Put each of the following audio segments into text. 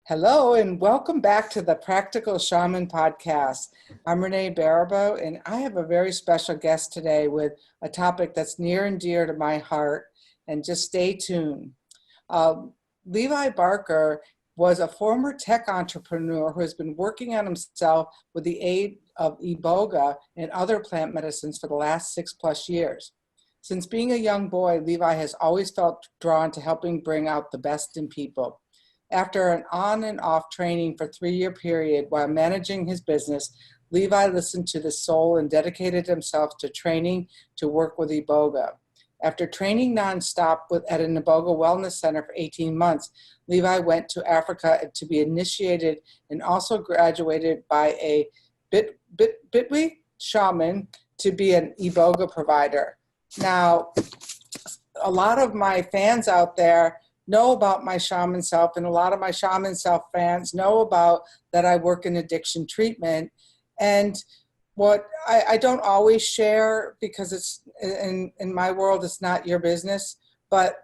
Hello and welcome back to the Practical Shaman podcast. I'm Renee Baribeau and I have a very special guest today with a topic that's near and dear to my heart, and just stay tuned. Levi Barker was a former tech entrepreneur who has been working on himself with the aid of Iboga and other plant medicines for the last 6+ years. Since being a young boy, Levi has always felt drawn to helping bring out the best in people. After an on and off training for 3-year period while managing his business, Levi listened to the soul and dedicated himself to training to work with Iboga. After training nonstop at an Iboga Wellness Center for 18 months, Levi went to Africa to be initiated and also graduated by a Bwiti Shaman to be an Iboga provider. Now, a lot of my fans out there know about my shaman self, and a lot of my shaman self fans know about that I work in addiction treatment. And what I don't always share, because it's in my world, it's not your business, but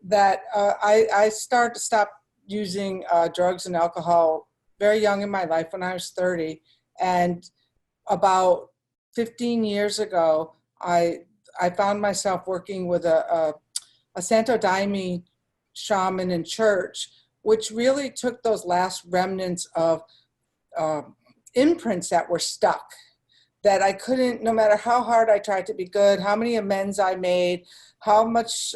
that I started to stop using drugs and alcohol very young in my life when I was 30. And about 15 years ago, I found myself working with a Santo Daime shaman in church, which really took those last remnants of imprints that were stuck, that I couldn't, no matter how hard I tried to be good, how many amends I made, how much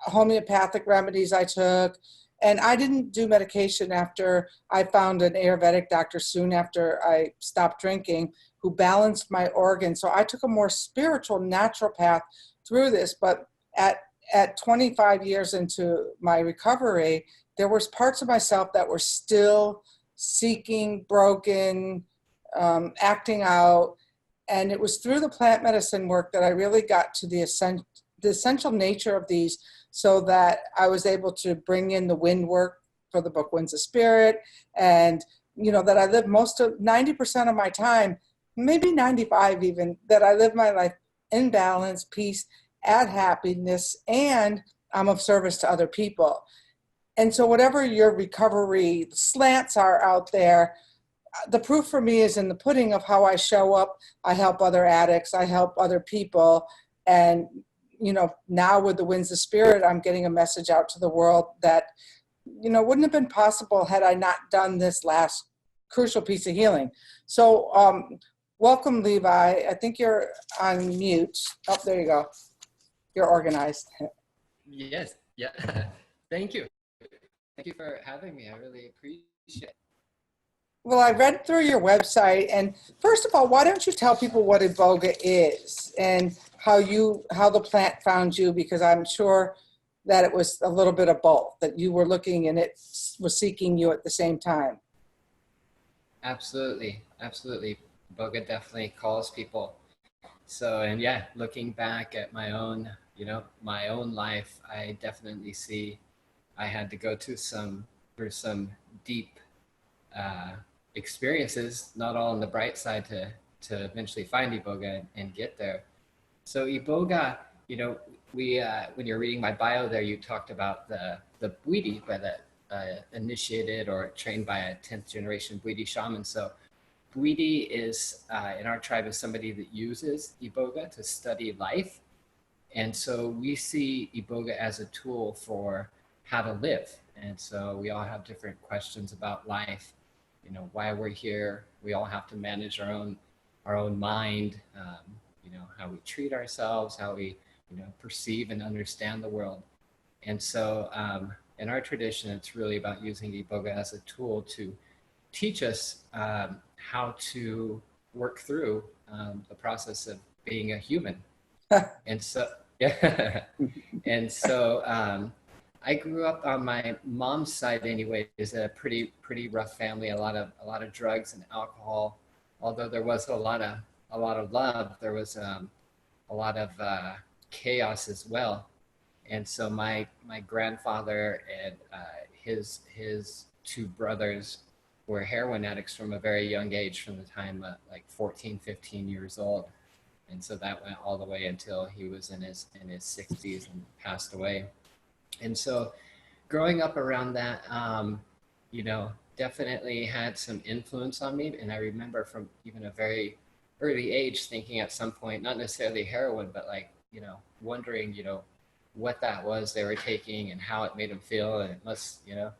homeopathic remedies I took. And I didn't do medication after I found an Ayurvedic doctor soon after I stopped drinking, who balanced my organs. So I took a more spiritual, natural path through this. But at 25 years into my recovery, there was parts of myself that were still seeking, broken, acting out. And it was through the plant medicine work that I really got to the essential nature of these, so that I was able to bring in the wind work for the book Winds of Spirit. And, that I live 90% of my time, maybe 95 even, that I live my life in balance, peace, add happiness, and I'm of service to other people. And so whatever your recovery slants are out there, the proof for me is in the pudding of how I show up. I help other addicts, I help other people. And, now with the Winds of Spirit, I'm getting a message out to the world that, wouldn't have been possible had I not done this last crucial piece of healing. So welcome, Levi. I think you're on mute. Oh, there you go. You're organized. Yes. Yeah. Thank you. Thank you for having me. I really appreciate it. Well, I read through your website, and first of all, why don't you tell people what Iboga is and how the plant found you? Because I'm sure that it was a little bit of both, that you were looking and it was seeking you at the same time. Absolutely. Iboga definitely calls people. So, and yeah, looking back at my own life, I definitely see I had to go through some deep experiences, not all on the bright side, to eventually find Iboga and get there. So Iboga, we when you're reading my bio there, you talked about the Bwiti, by the initiated or trained by a 10th generation Bwiti shaman. So Bwiti is, in our tribe, is somebody that uses Iboga to study life. And so we see Iboga as a tool for how to live. And so we all have different questions about life, why we're here. We all have to manage our own mind, how we treat ourselves, how we, perceive and understand the world. And so in our tradition, it's really about using Iboga as a tool to teach us how to work through the process of being a human. And so, yeah. And so I grew up on my mom's side anyway, is a pretty rough family, a lot of drugs and alcohol. Although there was a lot of love, there was a lot of chaos as well. And so my grandfather and his two brothers were heroin addicts from a very young age, from the time like 14, 15 years old. And so that went all the way until he was in his 60s and passed away. And so growing up around that, you know, definitely had some influence on me. And I remember from even a very early age thinking at some point, not necessarily heroin, but like, you know, wondering, you know, what that was they were taking and how it made them feel. And it must, you know,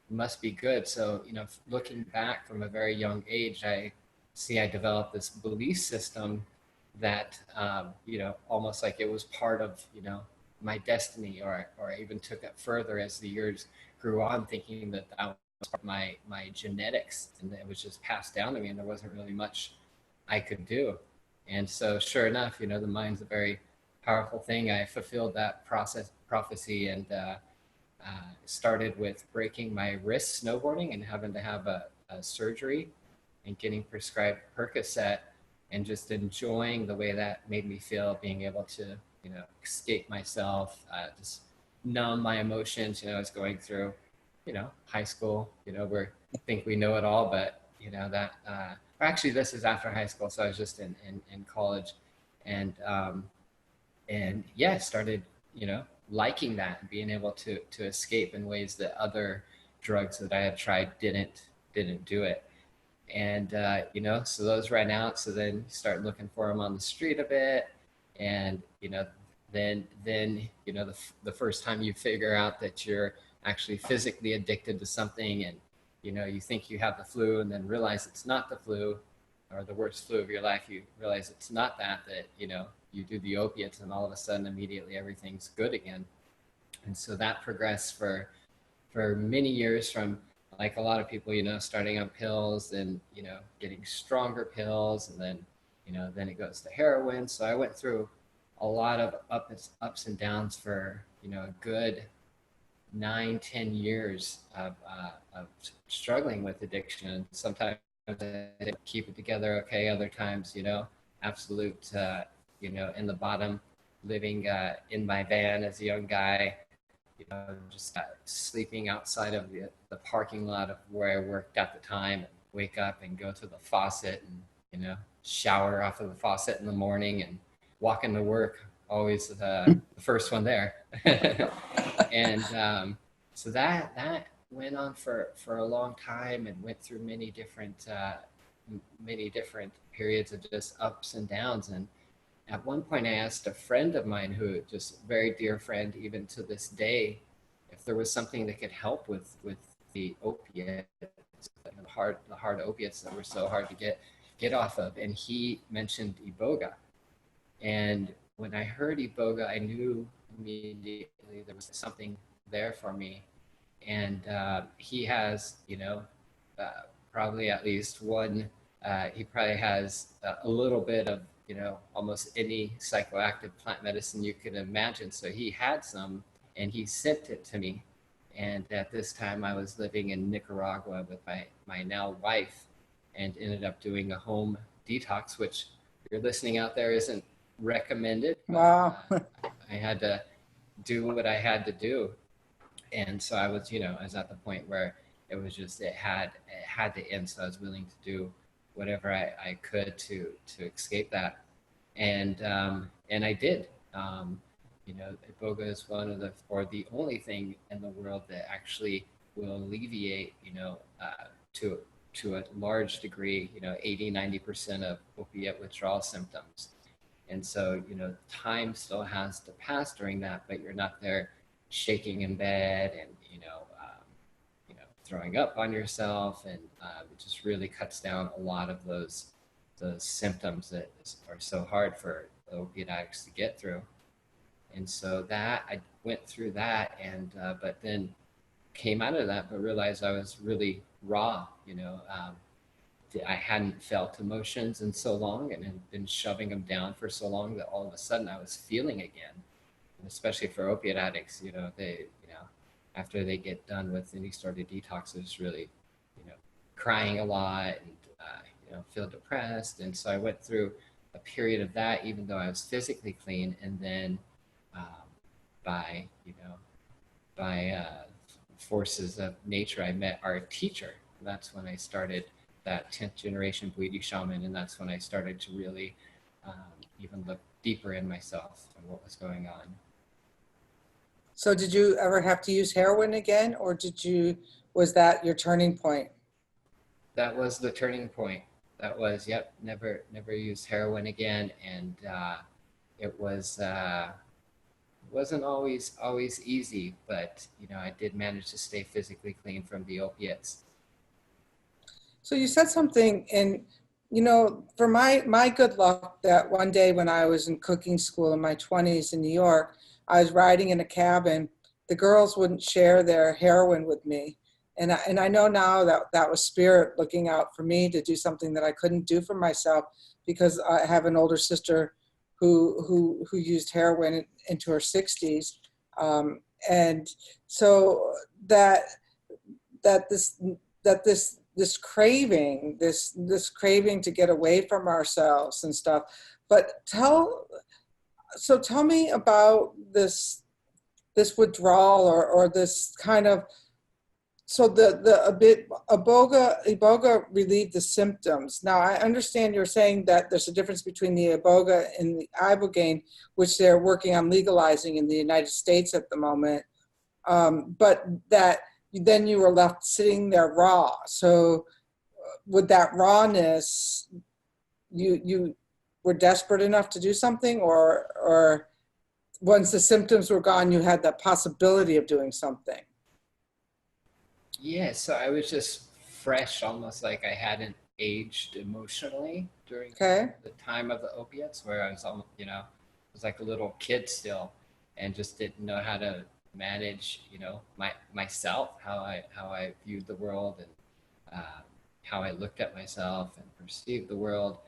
must be good. So, you know, looking back from a very young age, I see I developed this belief system that, you know, almost like it was part of, you know, my destiny, or I even took it further as the years grew on, thinking that that was part of my genetics, and it was just passed down to me, and there wasn't really much I could do. And so, sure enough, you know, the mind's a very powerful thing. I fulfilled that prophecy, and started with breaking my wrist snowboarding and having to have a surgery and getting prescribed Percocet, and just enjoying the way that made me feel, being able to, you know, escape myself, just numb my emotions. You know, I was going through, you know, high school, you know, where think we know it all, but you know, that, actually this is after high school. So I was just in college, and, and yeah, started, you know, liking that and being able to escape in ways that other drugs that I had tried didn't do it. And you know, so those ran out. So then you start looking for them on the street a bit, and you know, then you know, the first time you figure out that you're actually physically addicted to something, and you know, you think you have the flu, and then realize it's not the flu, or the worst flu of your life. You realize it's not that, you know, you do the opiates, and all of a sudden immediately everything's good again. And so that progressed for many years, from like a lot of people, you know, starting on pills and, you know, getting stronger pills, and then, you know, then it goes to heroin. So I went through a lot of ups and downs for, you know, a good 9, 10 years of struggling with addiction. Sometimes I didn't keep it together okay. Other times, you know, absolute, you know, in the bottom, living in my van as a young guy, you know, just sleeping outside of the parking lot of where I worked at the time, and wake up and go to the faucet and, you know, shower off of the faucet in the morning and walk into work, always the first one there. And so that went on for a long time, and went through many different periods of just ups and downs. And at one point I asked a friend of mine, who just a very dear friend even to this day, if there was something that could help with the opiates, the hard opiates that were so hard to get off of. And he mentioned Iboga. And when I heard Iboga, I knew immediately there was something there for me. And he has, you know, probably at least one, he probably has a little bit of, you know, almost any psychoactive plant medicine you could imagine. So he had some, and he sent it to me. And at this time I was living in Nicaragua with my now wife, and ended up doing a home detox, which, if you're listening out there, isn't recommended. Wow. I had to do what I had to do. And so I was, you know, I was at the point where it was just, it had to end. So I was willing to do whatever I could to escape that. And I did. You know, Iboga is one of the only thing in the world that actually will alleviate, you know, to a large degree, you know, 80, 90% of opiate withdrawal symptoms. And so, you know, time still has to pass during that, but you're not there shaking in bed and, you know, throwing up on yourself. And it just really cuts down a lot of those symptoms that are so hard for opiate addicts to get through. And so that I went through that, and but then came out of that, but realized I was really raw. You know, I hadn't felt emotions in so long, and had been shoving them down for so long, that all of a sudden I was feeling again. And especially for opiate addicts, you know, they, you know, after they get done with any sort of detox, it's really, you know, crying a lot, and you know, feel depressed. And so I went through a period of that, even though I was physically clean. And then um, by, you know, by forces of nature, I met our teacher, that's when I started that 10th generation Bwiti shaman, and that's when I started to really even look deeper in myself and what was going on. So did you ever have to use heroin again, or was that your turning point? That was the turning point. That was, yep, never used heroin again. And it wasn't always easy, but I did manage to stay physically clean from the opiates. So you said something, and for my good luck, that one day when I was in cooking school in my 20s in New York, I was riding in a cab, and the girls wouldn't share their heroin with me. And I know now that that was spirit looking out for me to do something that I couldn't do for myself, because I have an older sister who used heroin into her 60s. And so that that this this craving, this craving to get away from ourselves and stuff. But tell me about this withdrawal, or this kind of, so the a bit Iboga relieved the symptoms. Now I understand you're saying that there's a difference between the Iboga and the Ibogaine, which they're working on legalizing in the United States at the moment. But that then you were left sitting there raw. So with that rawness, you were desperate enough to do something, or once the symptoms were gone, you had the possibility of doing something. Yeah, so I was just fresh, almost like I hadn't aged emotionally during Okay. the time of the opiates, where I was almost, was like a little kid still, and just didn't know how to manage, myself, how I viewed the world, and uh, how I looked at myself and perceived the world.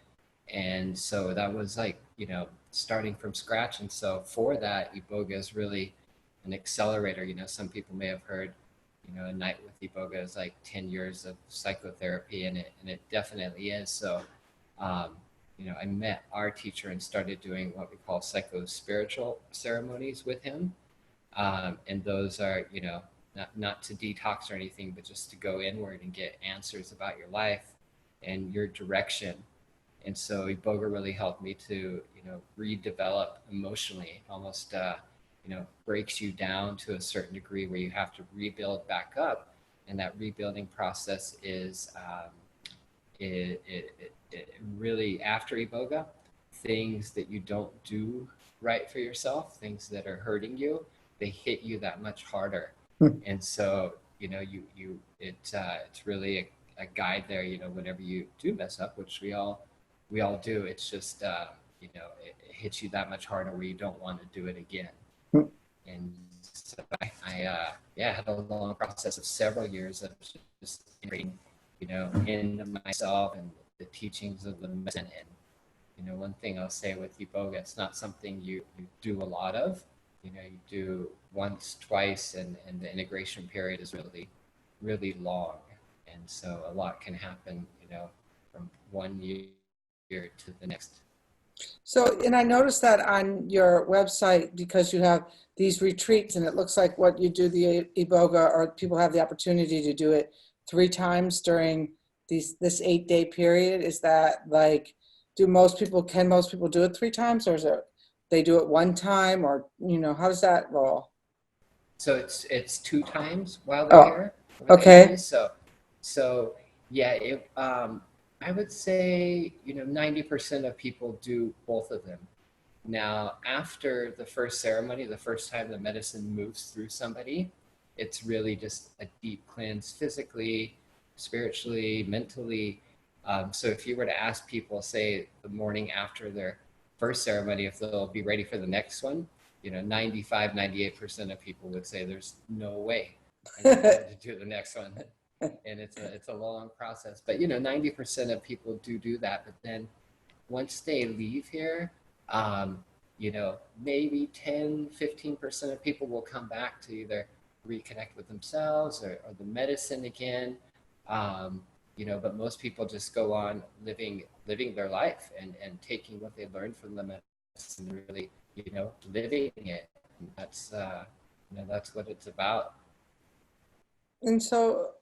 And so that was like, starting from scratch. And so for that, Iboga is really an accelerator. Some people may have heard, a night with Iboga is like 10 years of psychotherapy, and it definitely is. So, um, I met our teacher and started doing what we call psycho-spiritual ceremonies with him. And those are, not to detox or anything, but just to go inward and get answers about your life and your direction. And so Iboga really helped me to, redevelop emotionally, almost, breaks you down to a certain degree where you have to rebuild back up. And that rebuilding process is, it really, after Iboga, things that you don't do right for yourself, things that are hurting you, they hit you that much harder. And so, it's really a guide there, whenever you do mess up, which we all do. It's just, it hits you that much harder where you don't want to do it again. And so I had a long process of several years of just integrating, into myself and the teachings of the medicine. And, one thing I'll say with Iboga, it's not something you do a lot of. You do once, twice, and the integration period is really, really long. And so a lot can happen, from one year to the next. So, and I noticed that on your website, because you have these retreats, and it looks like what you do the Iboga, or people have the opportunity to do it 3 times during this 8-day period. Is that like, can most people do it 3 times, or is it they do it one time, or how does that roll? So it's 2 times while they're Oh, here over the 8 okay. days. So yeah, I would say 90% of people do both of them. Now, after the first ceremony, the first time the medicine moves through somebody, it's really just a deep cleanse physically, spiritually, mentally. So if you were to ask people, say the morning after their first ceremony, if they'll be ready for the next one, 95, 98% of people would say there's no way I'm going to be able to do the next one. And it's a long process, but 90% of people do that. But then once they leave here, um, maybe 10, 15% of people will come back to either reconnect with themselves or the medicine again. Um, but most people just go on living their life and taking what they learned from the medicine, and really, living it. And that's what it's about. And so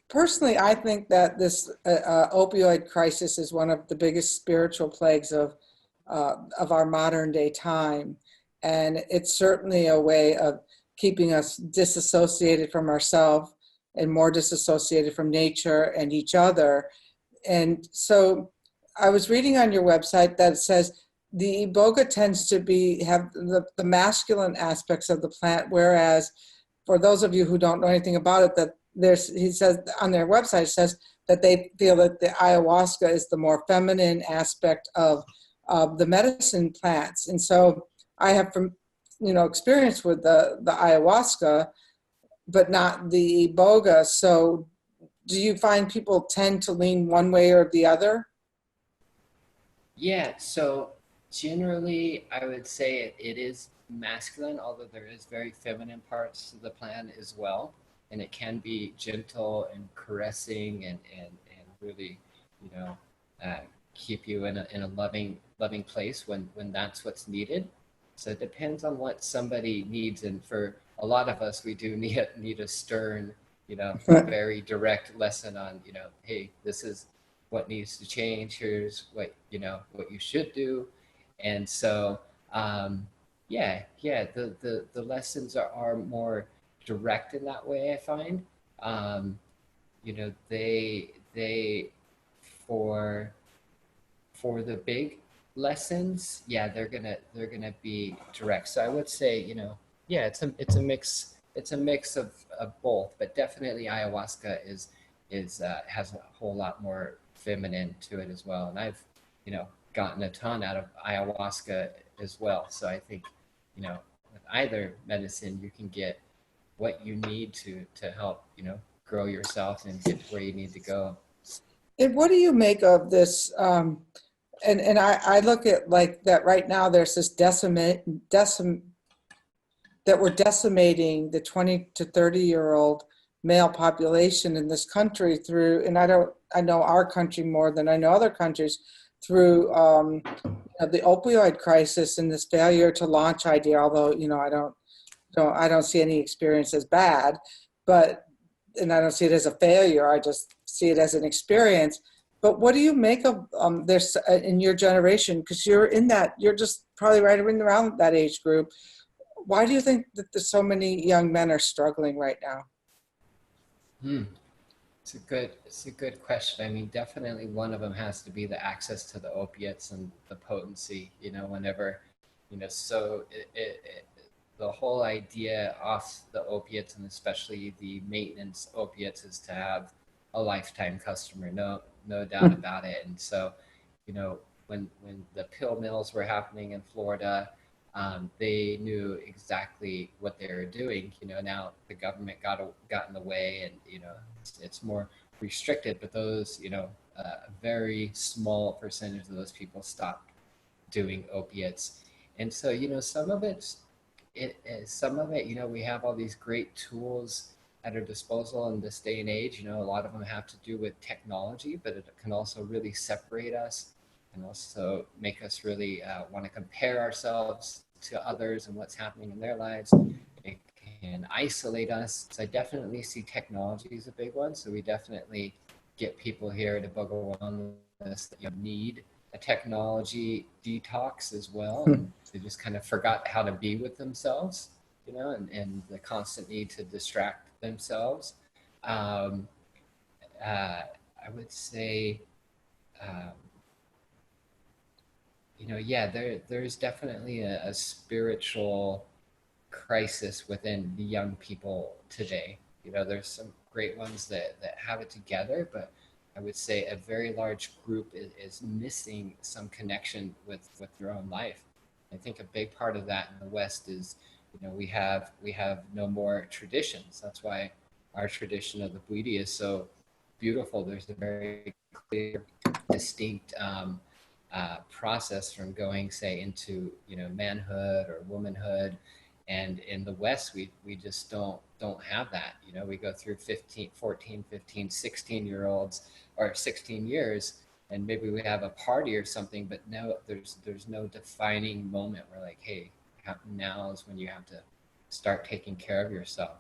Personally, I think that this opioid crisis is one of the biggest spiritual plagues of our modern day time, and it's certainly a way of keeping us disassociated from ourselves and more disassociated from nature and each other. And so, I was reading on your website that says the iboga tends to be have the masculine aspects of the plant, whereas for those of you who don't know anything about it, that he says on their website, it says that they feel that the ayahuasca is the more feminine aspect of the medicine plants. And so I have from experience with the ayahuasca, but not the iboga. So do you find people tend to lean one way or the other? Yeah, so generally I would say it is masculine, although there is very feminine parts to the plant as well. And it can be gentle and caressing and really, you know, uh, keep you in a loving place when that's what's needed. So it depends on what somebody needs. And for a lot of us, we do need a stern, very direct lesson on, hey, this is what needs to change. Here's what you should do. And so, the lessons are more direct in that way, I find. They for the big lessons, yeah, they're gonna be direct. So I would say, yeah, it's a mix of both, but definitely ayahuasca is has a whole lot more feminine to it as well. And I've, gotten a ton out of ayahuasca as well. So I think, with either medicine, you can get what you need to help, grow yourself and get to where you need to go. And what do you make of this? And I look at like that right now. There's this that we're decimating the 20 to 30-year-old male population in this country through, and I know our country more than I know other countries, through the opioid crisis and this failure to launch idea. Although I don't see any experience as bad, but and I don't see it as a failure. I just see it as an experience. But what do you make of this in your generation? Because you're just probably right around that age group. Why do you think that there's so many young men are struggling right now? Hmm. It's a good question. I mean, definitely one of them has to be the access to the opiates and the potency. Whenever, so the whole idea off the opiates and especially the maintenance opiates is to have a lifetime customer. No doubt about it. And so, when the pill mills were happening in Florida, they knew exactly what they were doing. Now the government got in the way, and it's more restricted. But those, a very small percentage of those people stopped doing opiates, and so some of it, we have all these great tools at our disposal in this day and age. A lot of them have to do with technology, but it can also really separate us and also make us really want to compare ourselves to others and what's happening in their lives. It can isolate us. So I definitely see technology as a big one. So we definitely get people here at Iboga Wellness that need a technology detox as well. And they just kind of forgot how to be with themselves, and the constant need to distract themselves. Um, I would say, um, yeah, there's definitely a spiritual crisis within the young people today. There's some great ones that have it together, but I would say a very large group is missing some connection with their own life. I think a big part of that in the West is, we have no more traditions. That's why our tradition of the Bwiti is so beautiful. There's a very clear, distinct process from going, say, into manhood or womanhood. And in the West, we just don't have that. We go through 15, 14, 15, 16 year olds or 16 years, and maybe we have a party or something, but no, there's no defining moment where like, hey, now is when you have to start taking care of yourself.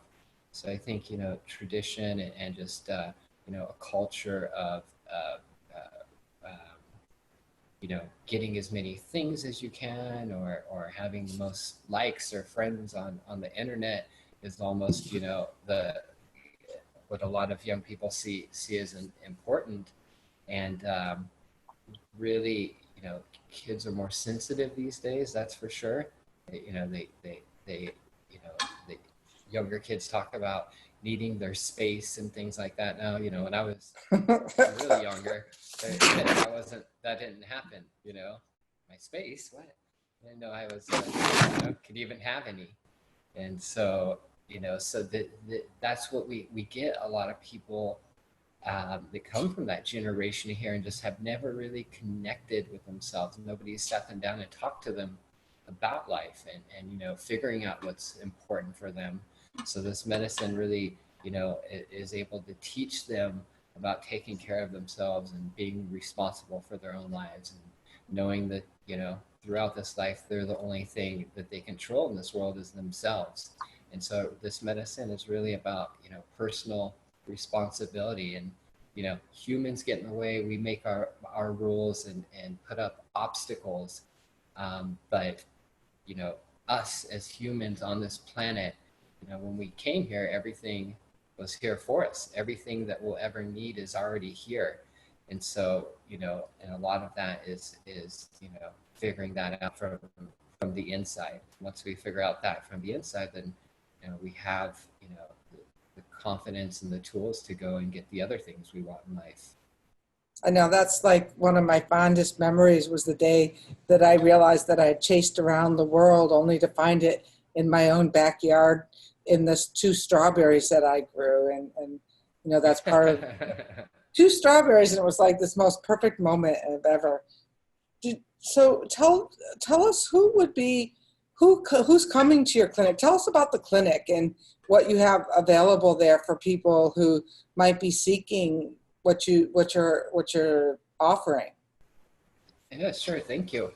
So I think tradition and just a culture of getting as many things as you can, or having the most likes or friends on the internet is almost, the what a lot of young people see as important. And really, kids are more sensitive these days, that's for sure. They the younger kids talk about needing their space and things like that now. When I was really younger, that didn't happen. My space, what? I didn't know I was could even have any. And so, that's what we get. A lot of people that come from that generation here and just have never really connected with themselves. Nobody's sat them down and talked to them about life, and figuring out what's important for them. So this medicine really, is able to teach them about taking care of themselves and being responsible for their own lives, and knowing that, throughout this life, they're the only thing that they control in this world is themselves. And so this medicine is really about, personal responsibility. And humans get in the way. We make our rules and put up obstacles. But us as humans on this planet, when we came here, everything was here for us. Everything that we'll ever need is already here. And so, and a lot of that is figuring that out from the inside. Once we figure out that from the inside, then we have the confidence and the tools to go and get the other things we want in life. I know that's like one of my fondest memories was the day that I realized that I had chased around the world only to find it in my own backyard in this 2 strawberries that I grew. And that's part of 2 strawberries. And it was like this most perfect moment of ever. So tell us who's coming to your clinic. Tell us about the clinic and what you have available there for people who might be seeking what you're offering. Yeah, sure. Thank you.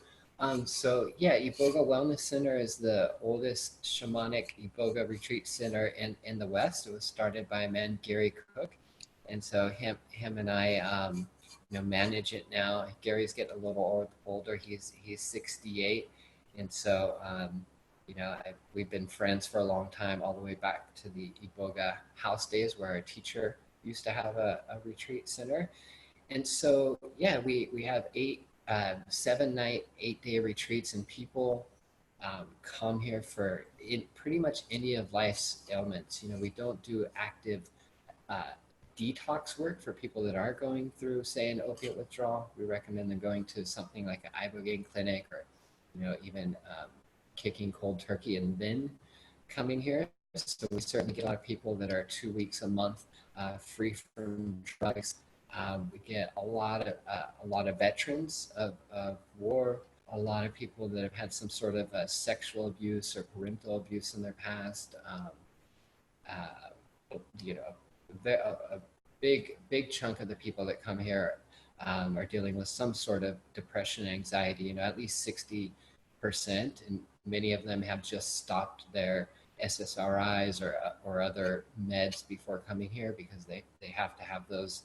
So yeah, Iboga Wellness Center is the oldest shamanic Iboga retreat center in the West. It was started by a man, Gary Cook. And so him and I, manage it now. Gary's getting a little older. He's 68. And so, we've been friends for a long time, all the way back to the Iboga house days where our teacher used to have a retreat center. And so, yeah, we have 7-night, 8-day retreats, and people come here for pretty much any of life's ailments. We don't do active detox work for people that are going through, say, an opiate withdrawal. We recommend them going to something like an Iboga clinic, or even kicking cold turkey and then coming here. So we certainly get a lot of people that are 2 weeks a month free from drugs. We get a lot of veterans of war, a lot of people that have had some sort of sexual abuse or parental abuse in their past. A big chunk of the people that come here are dealing with some sort of depression, anxiety. At least 60%, and many of them have just stopped their SSRIs or other meds before coming here, because they have to have those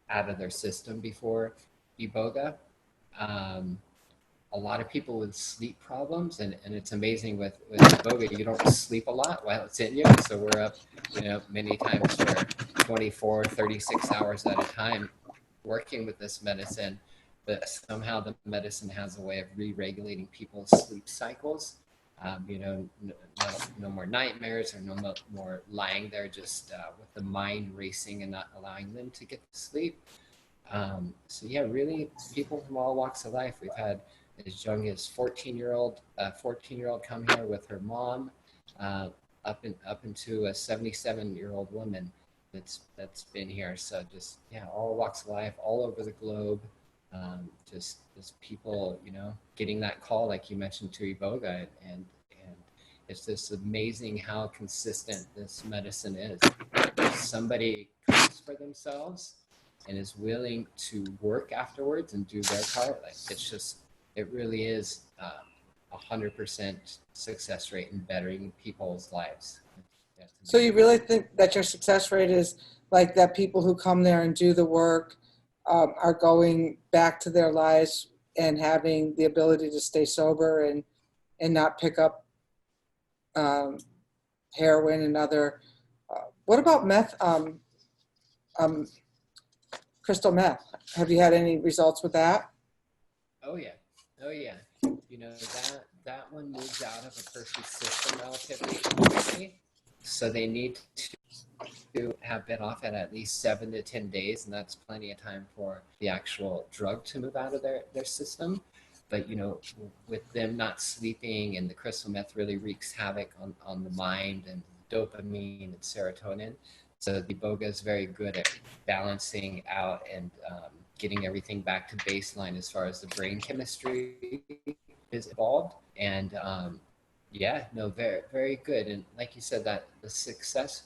out of their system before Iboga. A lot of people with sleep problems, and it's amazing with Iboga, you don't sleep a lot while it's in you. So we're up, many times for 24, 36 hours at a time working with this medicine. But somehow the medicine has a way of re-regulating people's sleep cycles. No more nightmares, or no more lying there just with the mind racing and not allowing them to get to sleep. So yeah, really, people from all walks of life. We've had as young as 14-year-old come here with her mom, up into a 77-year-old woman that's been here. So just, yeah, all walks of life, all over the globe. Just people, getting that call, like you mentioned, to Iboga, and it's just amazing how consistent this medicine is. If somebody comes for themselves and is willing to work afterwards and do their part, like it really is 100% success rate in bettering people's lives. So you really think that your success rate is like that people who come there and do the work are going back to their lives and having the ability to stay sober and not pick up um, heroin and other. What about meth? Um, Crystal meth. Have you had any results with that? Oh yeah, oh yeah. You know that one moves out of a person's system relatively quickly, so they need to have been off it at least 7 to 10 days, and that's plenty of time for the actual drug to move out of their system. But you know, with them not sleeping, and the crystal meth really wreaks havoc on the mind and dopamine and serotonin. So the Iboga is very good at balancing out and getting everything back to baseline as far as the brain chemistry is involved. And yeah, no, very, very good. And like you said, that the success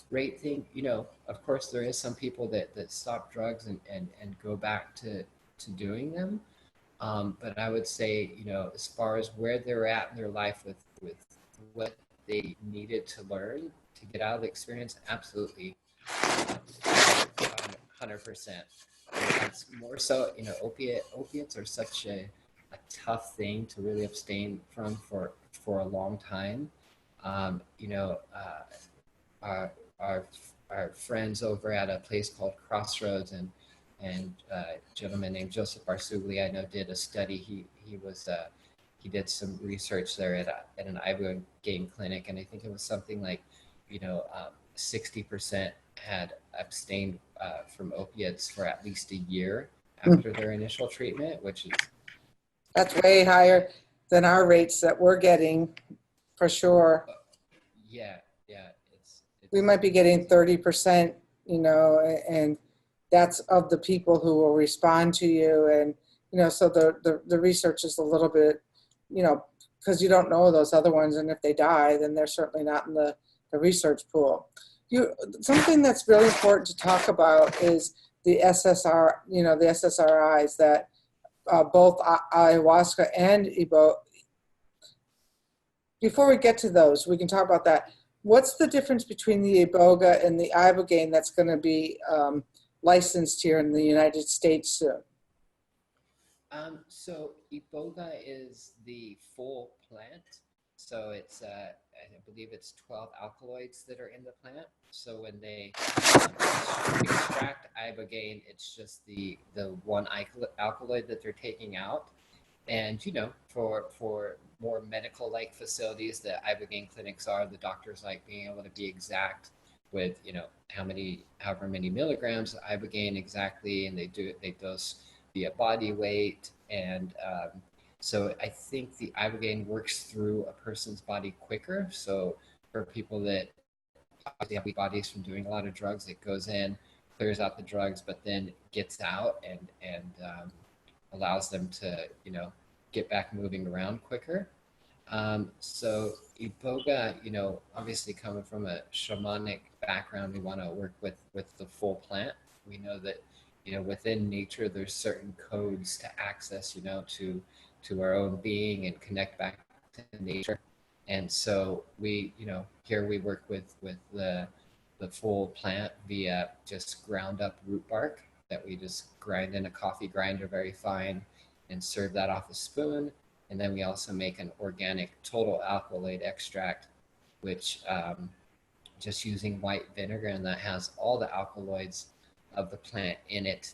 rate thing, you know, of course there is some people that stop drugs and go back to doing them. But I would say, you know, as far as where they're at in their life with what they needed to learn to get out of the experience, absolutely, 100%. It's more so, you know, opiates are such a tough thing to really abstain from for a long time. You know, our, our our friends over at a place called Crossroads and a gentleman named Joseph Barsugli, I know, did a study. He did some research there at an Ibogaine clinic, and I think it was something like, you know, 60% had abstained from opiates for at least a year after their initial treatment, which is That's way higher than our rates that we're getting, for sure. yeah, yeah, We it's might be getting 30%, you know, and that's of the people who will respond to you. And, you know, so the research is a little bit, you know, because you don't know those other ones. And if they die, then they're certainly not in the research pool. Something that's really important to talk about is the SSR, you know, the SSRIs that both ayahuasca and Iboga. Before we get to those, we can talk about that. What's the difference between the Iboga and the Ibogaine that's going to be licensed here in the United States soon? So Iboga is the full plant. So it's, I believe it's 12 alkaloids that are in the plant. So when they extract ibogaine, it's just the one alkaloid that they're taking out. And you know, for more medical like facilities, the ibogaine clinics are, the doctors like being able to be exact with, you know, however many milligrams of ibogaine exactly, and they dose via body weight. And so I think the ibogaine works through a person's body quicker. So for people that have weak bodies from doing a lot of drugs, it goes in, clears out the drugs, but then gets out and allows them to, you know, get back moving around quicker. So Iboga, you know, obviously coming from a shamanic background, we want to work with the full plant. We know that, you know, within nature, there's certain codes to access, you know, to our own being and connect back to nature. And so we, you know, here we work with the full plant via just ground up root bark that we just grind in a coffee grinder very fine and serve that off a spoon. And then we also make an organic total alkaloid extract, which just using white vinegar, and that has all the alkaloids of the plant in it.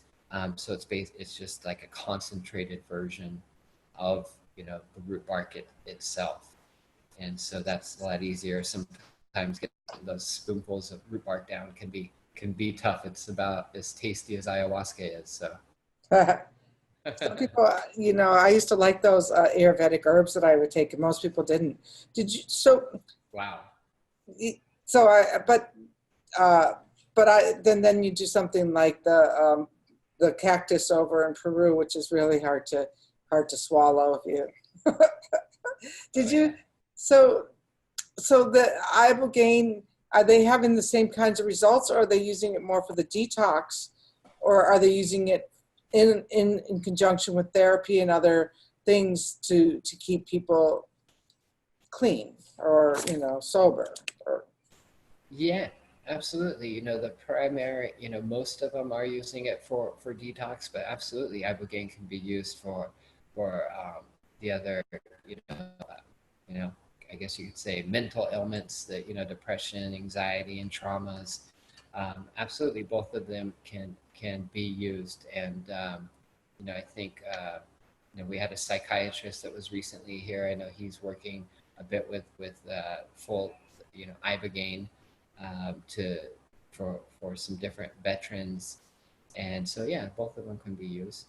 So it's just like a concentrated version of, you know, the root bark itself. And so that's a lot easier. Sometimes getting those spoonfuls of root bark down can be tough. It's about as tasty as ayahuasca is. So Some people, you know, I used to like those Ayurvedic herbs that I would take, and most people didn't. Did you? So, wow. so I, uh, but I then you do something like the cactus over in Peru, which is really hard to swallow. If you did Oh, you? yeah. So the ibogaine, are they having the same kinds of results, or are they using it more for the detox, or are they using it in conjunction with therapy and other things to keep people clean or, you know, sober? Or Yeah. Absolutely. The primary, most of them are using it for detox, but absolutely, ibogaine can be used for the other, you know, you know, I guess you could say mental ailments that, depression, anxiety, and traumas. Absolutely, both of them can be used. And, I think, we had a psychiatrist that was recently here. I know he's working a bit with full, ibogaine to for some different veterans. And so, yeah, both of them can be used.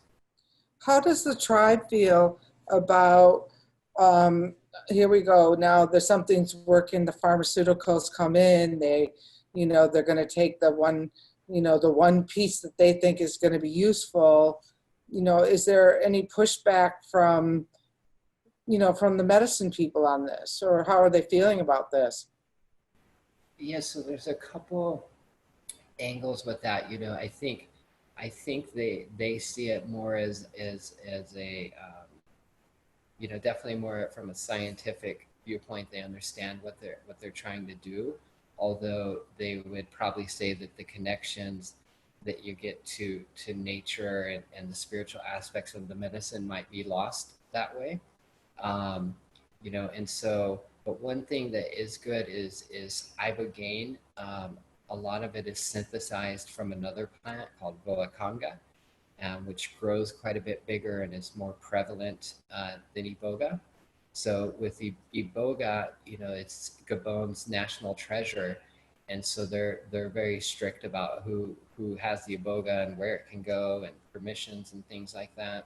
How does the tribe feel about, um, here we go, now there's something's working, the pharmaceuticals come in, they're going to take the one piece that they think is going to be useful. Is there any pushback from the medicine people on this, or how are they feeling about this? Yeah, so there's a couple angles with that. I think they see it more as a definitely more from a scientific viewpoint. They understand what they're trying to do, although they would probably say that the connections that you get to nature and the spiritual aspects of the medicine might be lost that way. um, and so, but one thing that is good is ibogaine. A lot of it is synthesized from another plant called boakanga, which grows quite a bit bigger and is more prevalent than iboga. So with iboga, it's Gabon's national treasure, and so they're very strict about who has the iboga and where it can go and permissions and things like that.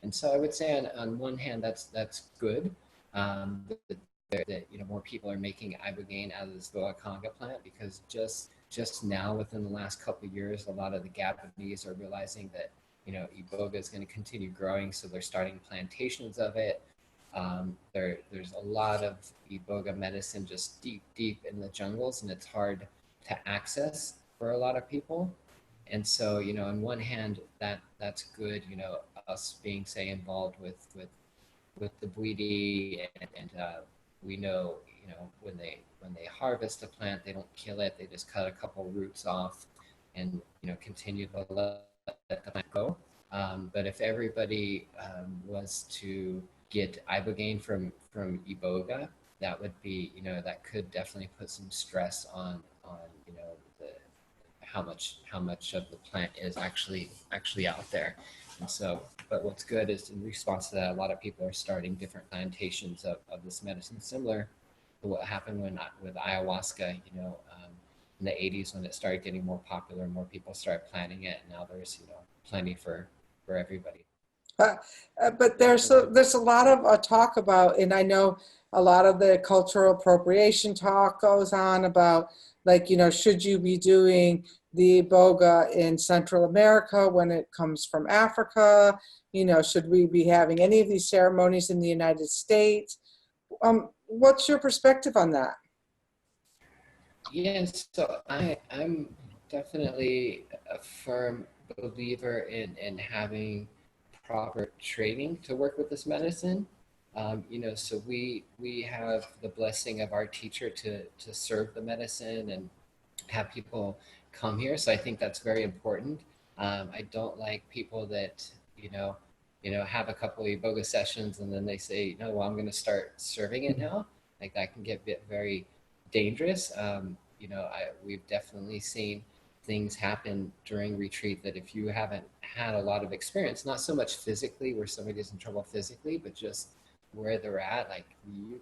And so I would say on one hand that's good, that more people are making ibogaine out of this Boakanga plant, because just now within the last couple of years, a lot of the Gabonese are realizing that iboga is going to continue growing, so they're starting plantations of it. There's a lot of iboga medicine just deep in the jungles, and it's hard to access for a lot of people. And so, on one hand, that's good. Us being, say, involved with the Bwiti, and we know, when they harvest a plant, they don't kill it. They just cut a couple roots off, and continue to let the plant go. But if everybody was to get ibogaine from iboga, that would be, that could definitely put some stress on the how much of the plant is actually out there. And so, but what's good is, in response to that, a lot of people are starting different plantations of this medicine, similar to what happened with ayahuasca, in the 80s, when it started getting more popular, more people started planting it, and now there's plenty for everybody. Uh, but there's a lot of talk about, and I know a lot of the cultural appropriation talk goes on about, like, should you be doing the Iboga in Central America when it comes from Africa? Should we be having any of these ceremonies in the United States? What's your perspective on that? Yes, so I'm definitely a firm believer in having proper training to work with this medicine. So we have the blessing of our teacher to serve the medicine and have people come here. So I think that's very important. I don't like people that have a couple of yoga sessions and then they say, no, well, I'm going to start serving it now. Like, that can get very dangerous. We've definitely seen things happen during retreat that, if you haven't had a lot of experience, not so much physically where somebody's in trouble physically, but just where they're at, like, you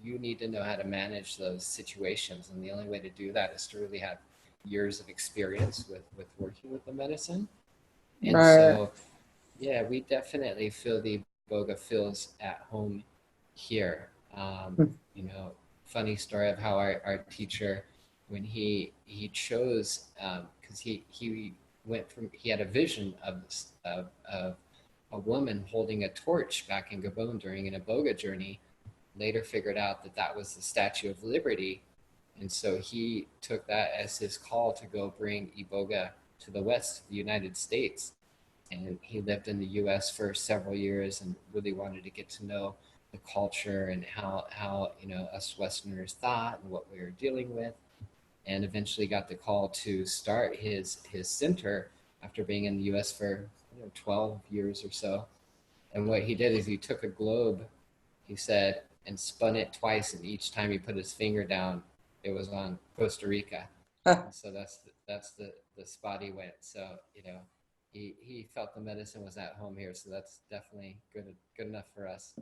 need to know how to manage those situations. And the only way to do that is to really have years of experience with working with the medicine. And Right. so, yeah, we definitely feel the Iboga feels at home here. Funny story of how our teacher, when he chose, because he went from, he had a vision of a woman holding a torch back in Gabon during an Iboga journey. Later figured out that that was the Statue of Liberty, and so he took that as his call to go bring Iboga to the west of the United States. And he lived in the U.S. for several years and really wanted to get to know the culture and how us Westerners thought and what we were dealing with. and eventually got the call to start his center after being in the US for 12 years or so. And what he did is he took a globe, he said, and spun it twice, and each time he put his finger down, it was on Costa Rica. And so that's the spot he went. So he felt the medicine was at home here, so that's definitely good enough for us.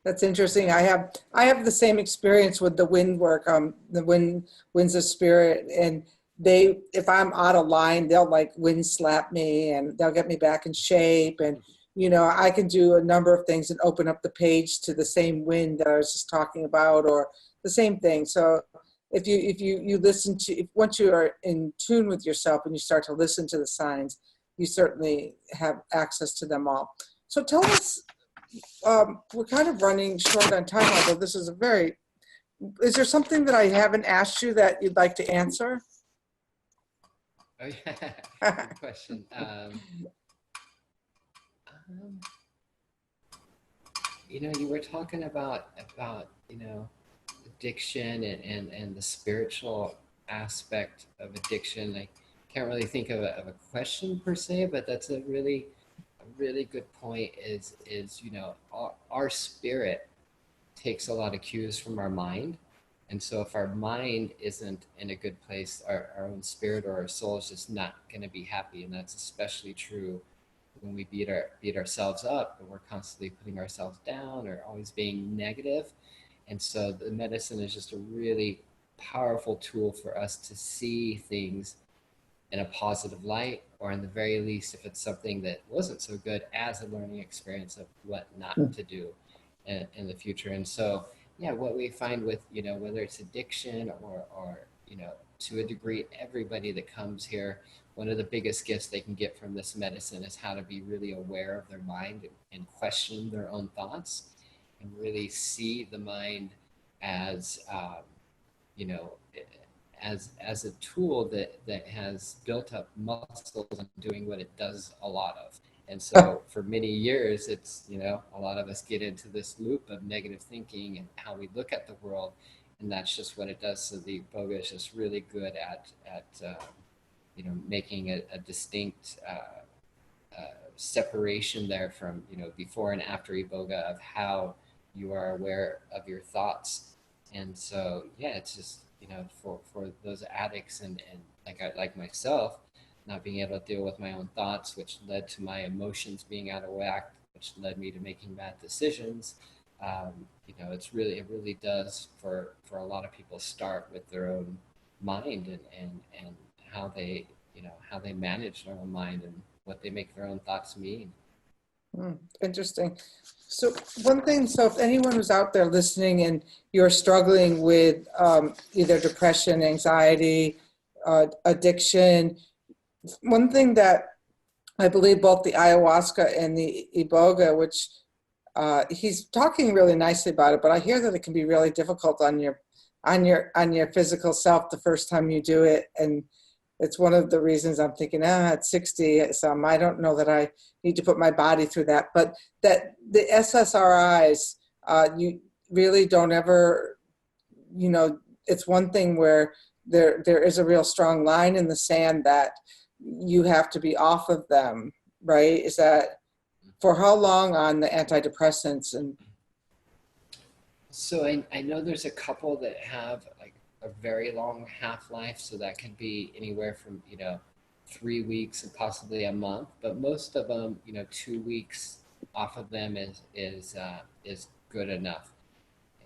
That's interesting. I have the same experience with the wind work. The winds of spirit, and if I'm out of line, they'll like wind slap me, and they'll get me back in shape. And I can do a number of things and open up the page to the same wind that I was just talking about, or the same thing. So if you listen to, once you are in tune with yourself and you start to listen to the signs, you certainly have access to them all. So tell us. We're kind of running short on time, although is there something that I haven't asked you that you'd like to answer? Oh yeah, good question. You were talking about addiction and the spiritual aspect of addiction. I can't really think of a question per se, but that's a really good point. Is our spirit takes a lot of cues from our mind, and so if our mind isn't in a good place, our own spirit or our soul is just not going to be happy. And that's especially true when we beat ourselves up, and we're constantly putting ourselves down or always being negative. And so the medicine is just a really powerful tool for us to see things in a positive light, or in the very least, if it's something that wasn't so good, as a learning experience of what not to do in the future. And so, yeah, what we find with, whether it's addiction or to a degree, everybody that comes here, one of the biggest gifts they can get from this medicine is how to be really aware of their mind and question their own thoughts, and really see the mind as, you know, as a tool that has built up muscles and doing what it does a lot of. And so for many years, it's, a lot of us get into this loop of negative thinking and how we look at the world, and that's just what it does. So the Iboga is just really good at making a distinct separation there from, before and after Iboga, of how you are aware of your thoughts. And so, yeah, it's just, for those addicts and like myself, not being able to deal with my own thoughts, which led to my emotions being out of whack, which led me to making bad decisions. It really does for a lot of people start with their own mind, and how they, how they manage their own mind and what they make their own thoughts mean. Interesting. So if anyone who's out there listening and you're struggling with either depression, anxiety, addiction, one thing that I believe both the ayahuasca and the Iboga, which he's talking really nicely about it, but I hear that it can be really difficult on your physical self the first time you do it. And it's one of the reasons I'm thinking, at 60, I don't know that I need to put my body through that. But that the SSRIs, you really don't ever, it's one thing where there is a real strong line in the sand that you have to be off of them, right? Is that for how long on the antidepressants? And so I know there's a couple that have like a very long half-life, so that could be anywhere from 3 weeks and possibly a month, but most of them 2 weeks off of them is good enough.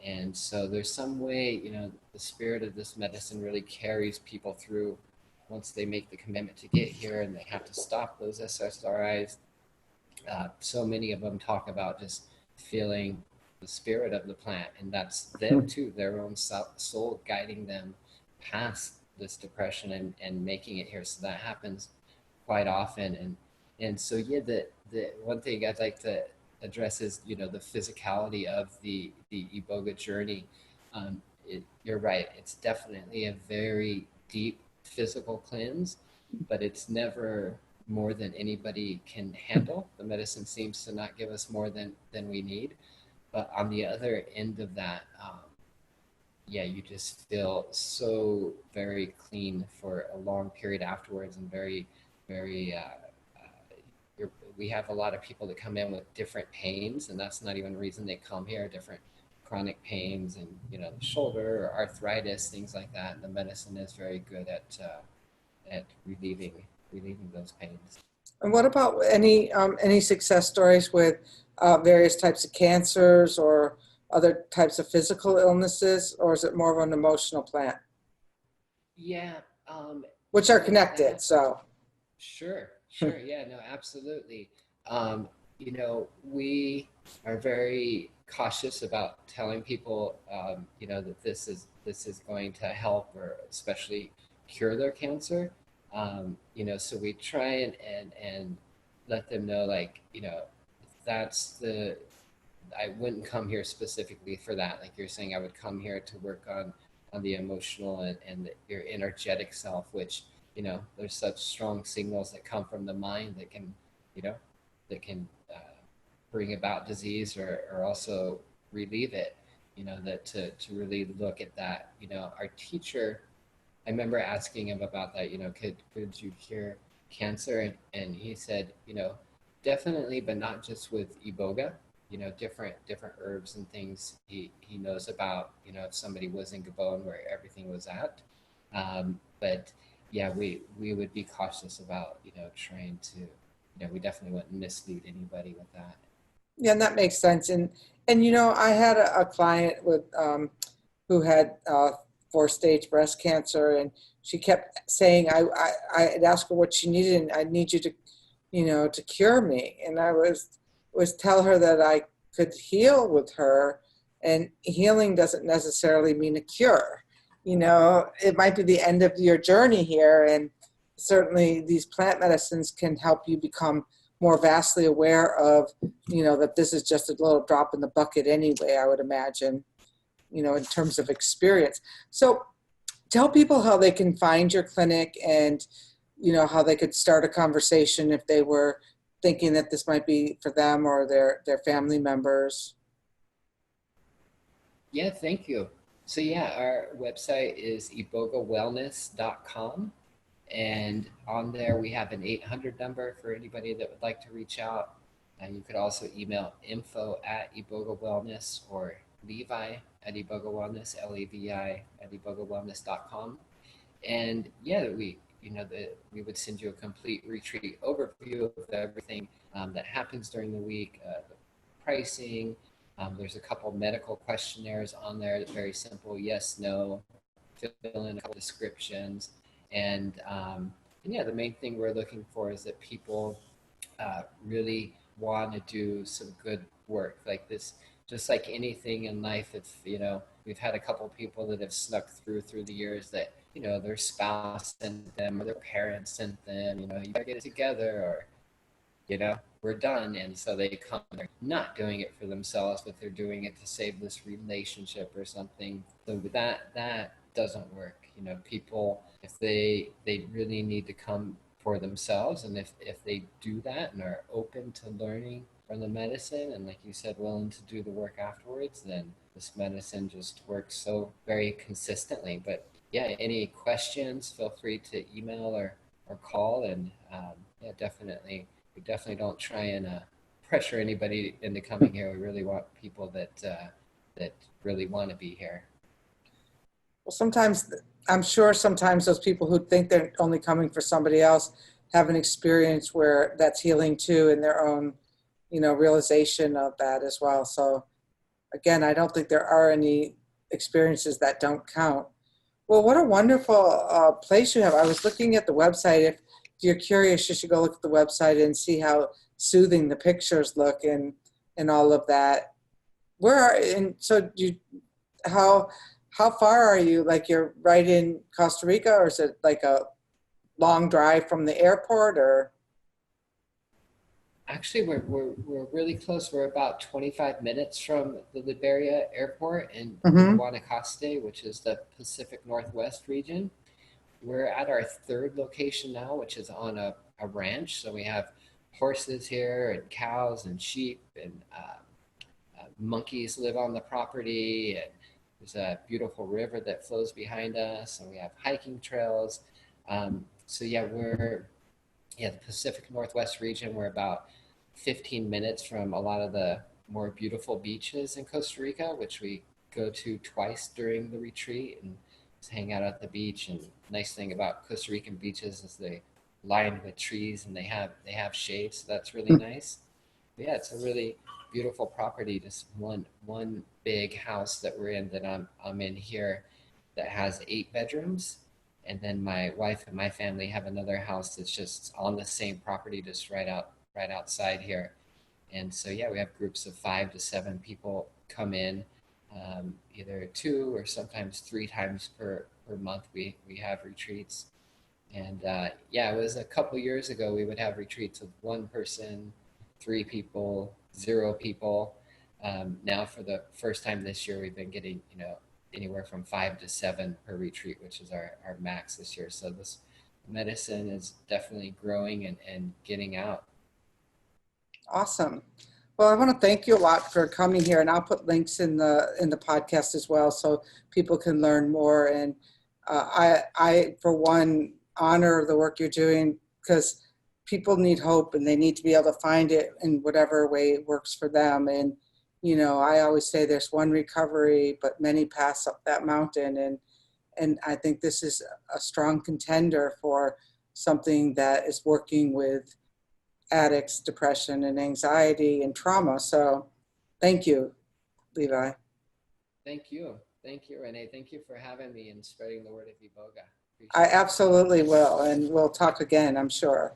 And so there's some way the spirit of this medicine really carries people through once they make the commitment to get here, and they have to stop those SSRIs. So many of them talk about just feeling the spirit of the plant, and that's them too, their own soul guiding them past this depression and making it here. So that happens quite often. And so, yeah, the one thing I'd like to address is the physicality of the Iboga journey. You're right, it's definitely a very deep physical cleanse, but it's never more than anybody can handle. The medicine seems to not give us more than we need. But on the other end of that, yeah, you just feel so very clean for a long period afterwards, and very, very. We have a lot of people that come in with different pains, and that's not even the reason they come here. Different chronic pains, and the shoulder or arthritis, things like that. And the medicine is very good at relieving those pains. And what about any success stories with various types of cancers or other types of physical illnesses, or is it more of an emotional plant, Yeah, which are with connected? that, So, sure, sure. Yeah, no, absolutely. We are very cautious about telling people, that this is going to help or especially cure their cancer. So we try and let them know, like, that's the I wouldn't come here specifically for that. Like you're saying, I would come here to work on the emotional and your energetic self, which there's such strong signals that come from the mind that can, you know, that can bring about disease or also relieve it. That to really look at that. Our teacher, I remember asking him about that. Could you cure cancer? And he said, definitely, but not just with Iboga. Different herbs and things he knows about. If somebody was in Gabon where everything was at, but yeah, we would be cautious about trying to. We definitely wouldn't mislead anybody with that. yeah, and that makes sense. And I had a client with who had 4-stage breast cancer, and she kept saying I had asked her what she needed, and I need you to to cure me. And I was tell her that I could heal with her, and healing doesn't necessarily mean a cure. It might be the end of your journey here, and certainly these plant medicines can help you become more vastly aware of, that this is just a little drop in the bucket anyway, I would imagine, in terms of experience. So tell people how they can find your clinic, and how they could start a conversation if they were thinking that this might be for them or their family members. Yeah, thank you. So yeah, our website is ibogawellness.com. And on there, we have an 800 number for anybody that would like to reach out. And you could also email info@Iboga Wellness, or Levi at Iboga Wellness, Levi at ibogawellness.com. And yeah, we would send you a complete retreat overview of everything that happens during the week, the pricing. There's a couple medical questionnaires on there that very simple, yes, no, fill in a couple descriptions. And yeah, the main thing we're looking for is that people really want to do some good work like this. Just like anything in life, if we've had a couple people that have snuck through the years that their spouse sent them or their parents sent them, you gotta get it together, or we're done. And so they come, they're not doing it for themselves, but they're doing it to save this relationship or something. So that doesn't work. People, if they really need to come for themselves, and if they do that and are open to learning from the medicine, and like you said, willing to do the work afterwards, then this medicine just works so very consistently. But yeah, any questions, feel free to email or call. And yeah, definitely, we definitely don't try and pressure anybody into coming here. We really want people that really want to be here. Well, sometimes I'm sure sometimes those people who think they're only coming for somebody else have an experience where that's healing too, in their own, realization of that as well. So again, I don't think there are any experiences that don't count. Well, what a wonderful place you have. I was looking at the website. If you're curious, you should go look at the website and see how soothing the pictures look, and all of that. And so how how far are you? Like you're right in Costa Rica, or is it like a long drive from the airport, or? Actually, we're really close. We're about 25 minutes from the Liberia airport in Mm-hmm. Guanacaste, which is the Pacific Northwest region. We're at our third location now, which is on a ranch. So we have horses here, and cows and sheep, and monkeys live on the property, and There's a beautiful river that flows behind us, and we have hiking trails. So yeah, the Pacific Northwest region. We're about 15 minutes from a lot of the more beautiful beaches in Costa Rica, which we go to twice during the retreat and just hang out at the beach. And nice thing about Costa Rican beaches is they lined with trees and they have shade, so that's really nice. But yeah, it's a really beautiful property. Just one big house that we're in that I'm in here that has 8 bedrooms, and then my wife and my family have another house that's just on the same property, just right outside here. And so yeah, we have groups of 5 to 7 people come in, either 2 or sometimes 3 times per month. We have retreats, and yeah, it was a couple years ago we would have retreats with 1 person, 3 people, 0 people. Now for the first time this year, we've been getting anywhere from 5 to 7 per retreat, which is our max this year. So this medicine is definitely growing and getting out. Awesome. Well, I want to thank you a lot for coming here, and I'll put links in the podcast as well, so people can learn more. And I for one honor the work you're doing, because people need hope and they need to be able to find it in whatever way it works for them. And I always say there's one recovery, but many paths up that mountain. And I think this is a strong contender for something that is working with addicts, depression, and anxiety and trauma. So thank you, Levi. Thank you, Renee. Thank you for having me and spreading the word of Iboga. I Appreciate it. absolutely will, and we'll talk again, I'm sure.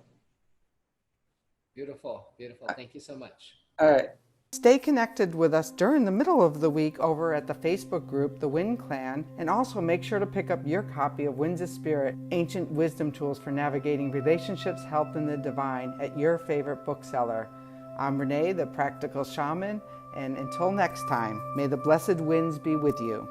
Beautiful. Thank you so much. All right. Stay connected with us during the middle of the week over at the Facebook group, The Wind Clan, and also make sure to pick up your copy of Winds of Spirit, Ancient Wisdom Tools for Navigating Relationships, Health, and the Divine at your favorite bookseller. I'm Renee, the Practical Shaman, and until next time, may the blessed winds be with you.